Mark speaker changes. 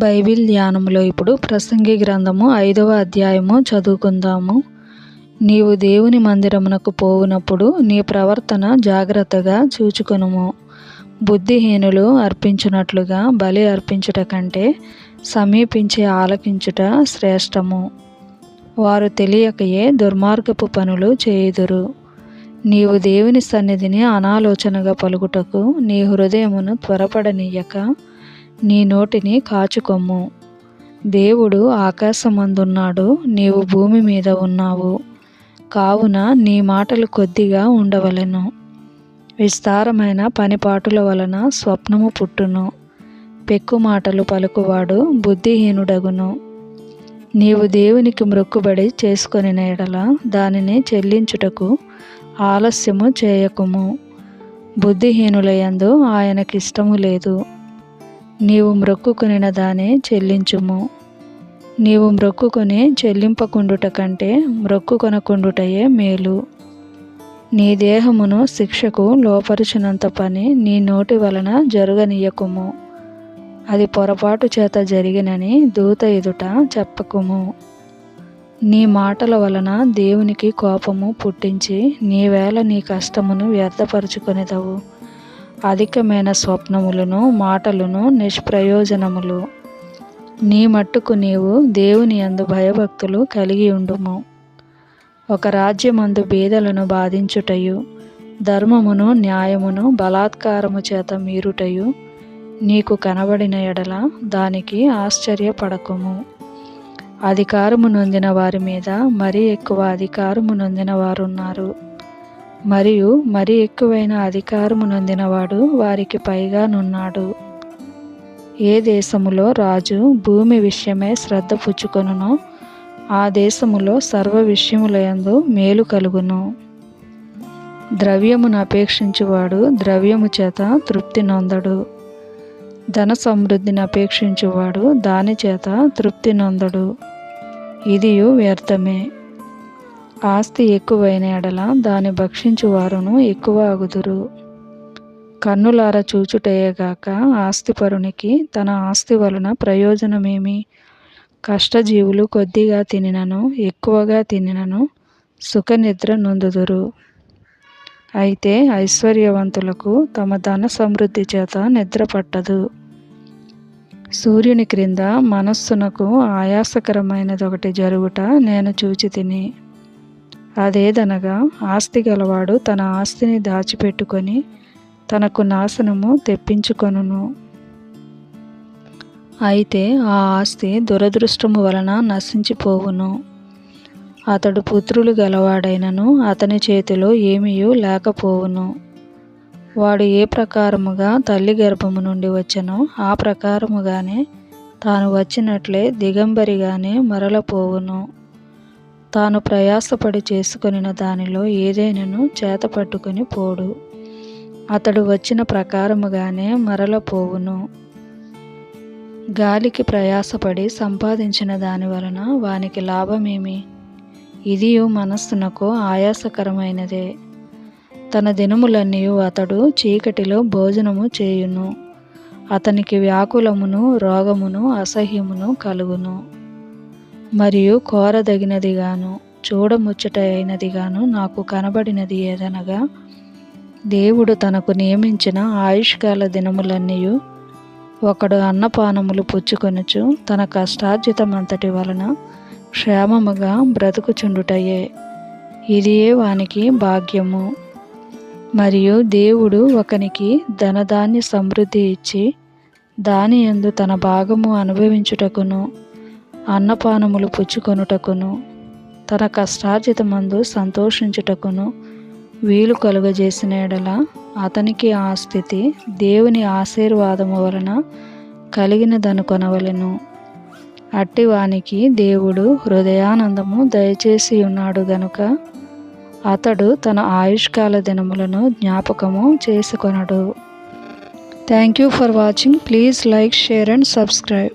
Speaker 1: Bible ధ్యానంలో ఇప్పుడు ప్రసంగి గ్రంథము 5వ అధ్యాయము చదువుకుందాము. నీవు దేవుని మందిరమునకు పోవునప్పుడు నీ ప్రవర్తన జాగ్రత్తగా చూచుకొనుము. బుద్ధిహీనులు అర్పించునట్లుగా బలి అర్పించుట కంటే సమీపించి ఆలకించుట శ్రేష్టము. వారు తెలియకయే దుర్మార్గపు పనులు చేయుదురు. నీవు దేవుని సన్నిధిని అనాలోచనగా పలుకుటకు నీ హృదయమును త్వరపడనీయక నీ నోటిని కాచుకొమ్ము. దేవుడు ఆకాశమందున్నాడు, నీవు భూమి మీద ఉన్నావు. కావున నీ మాటలు కొద్దిగా ఉండవలెను. విస్తారమైన పనిపాటుల వలన స్వప్నము పుట్టును. పెక్కు మాటలు పలుకువాడు బుద్ధిహీనుడగును. నీవు దేవునికి మ్రొక్కుబడి చేసుకొనిన ఎడల దానిని చెల్లించుటకు ఆలస్యము చేయకుము. బుద్ధిహీనుల యందు ఆయనకిష్టము లేదు. నీవు మ్రొక్కుకొనిన దానే చెల్లించుము. నీవు మ్రొక్కుకొని చెల్లింపకుండుట కంటే మ్రొక్కుకొనకుండుటయే మేలు. నీ దేహమును శిక్షకు లోపరుచునంత పని నీ నోటి వలన జరుగనీయకుము. అది పొరపాటు చేత జరిగినని దూత ఎదుట చెప్పకుము. నీ మాటల వలన దేవునికి కోపము పుట్టించి నీవేళ నీ కష్టమును వ్యర్థపరుచుకొనెదవు. అధికమైన స్వప్నములను మాటలను నిష్ప్రయోజనములు. నీ మట్టుకు నీవు దేవుని యందు భయభక్తులు కలిగి ఉండుము. ఒక రాజ్యమందు బీదలను బాధించుటయు ధర్మమును న్యాయమును బలాత్కారము చేత మీరుటయు నీకు కనబడిన ఎడల దానికి ఆశ్చర్యపడకుము. అధికారము నొందిన వారి మీద మరీ ఎక్కువ అధికారము నొందిన వారున్నారు, మరియు మరి ఎక్కువైన అధికారము నొందినవాడు వారికి పైగానున్నాడు. ఏ దేశములో రాజు భూమి విషయమై శ్రద్ధ పుచ్చుకొనునో ఆ దేశములో సర్వ విషయములయందు మేలు కలుగును. ద్రవ్యమును అపేక్షించువాడు ద్రవ్యము చేత తృప్తి నొందడు. ధన సమృద్ధిని అపేక్షించువాడు దాని చేత తృప్తి నొందడు. ఇదియు వ్యర్థమే. ఆస్తి ఎక్కువైన ఎడల దాన్ని భక్షించువారును ఎక్కువ అగుదురు. కన్నులార చూచుటయేగాక ఆస్తిపరునికి తన ఆస్తి వలన ప్రయోజనమేమి? కష్టజీవులు కొద్దిగా తినినను ఎక్కువగా తినినను సుఖనిద్ర నొందుదురు. అయితే ఐశ్వర్యవంతులకు తమ ధన సమృద్ధి చేత నిద్ర పట్టదు. సూర్యుని క్రింద మనస్సునకు ఆయాసకరమైనదొకటి జరుగుట నేను చూచితిని. అదేదనగా ఆస్తి గలవాడు తన ఆస్తిని దాచిపెట్టుకొని తనకు నాశనము తెప్పించుకొనును. అయితే ఆ ఆస్తి దురదృష్టము వలన నశించిపోవును. అతడు పుత్రులు గలవాడైనను అతని చేతిలో ఏమీయూ లేకపోవును. వాడు ఏ ప్రకారముగా తల్లి గర్భము నుండి వచ్చెనో ఆ ప్రకారముగానే తాను వచ్చినట్లే దిగంబరిగానే మరలపోవును. తాను ప్రయాసపడి చేసుకొనిన దానిలో ఏదైనను చేత పట్టుకొని పోడు. అతడు వచ్చిన ప్రకారముగానే మరలపోవును. గాలికి ప్రయాసపడి సంపాదించిన దాని వలన వానికి లాభమేమి? ఇదియు మనస్సునకు ఆయాసకరమైనదే. తన దినములన్నీయు అతడు చీకటిలో భోజనము చేయును. అతనికి వ్యాకులమును రోగమును అసహ్యమును కలుగును. మరియు కోరదగినదిగాను చూడముచ్చట అయినదిగాను నాకు కనబడినది ఏదనగా, దేవుడు తనకు నియమించిన ఆయుష్కాల దినములన్నీయు ఒకడు అన్నపానములు పుచ్చుకొనుచు తన కష్టార్జితమంతటి వలన క్షేమముగా బ్రతుకుచుండుటయే. ఇదియే వానికి భాగ్యము. మరియు దేవుడు ఒకనికి ధనధాన్య సమృద్ధి ఇచ్చి దాని యందు తన భాగము అనుభవించుటకును అన్నపానములు పుచ్చుకొనుటకును తన కష్టార్జితమందు సంతోషించుటకును వీలు కలుగజేసిన ఎడల అతనికి ఆ స్థితి దేవుని ఆశీర్వాదము వలన కలిగినదనుకొనవలెను. అట్టి వానికి దేవుడు హృదయానందము దయచేసి ఉన్నాడు గనుక అతడు తన ఆయుష్కాల దినములను జ్ఞాపకము చేసుకొనడు. Thank you for watching. Please like, share and subscribe.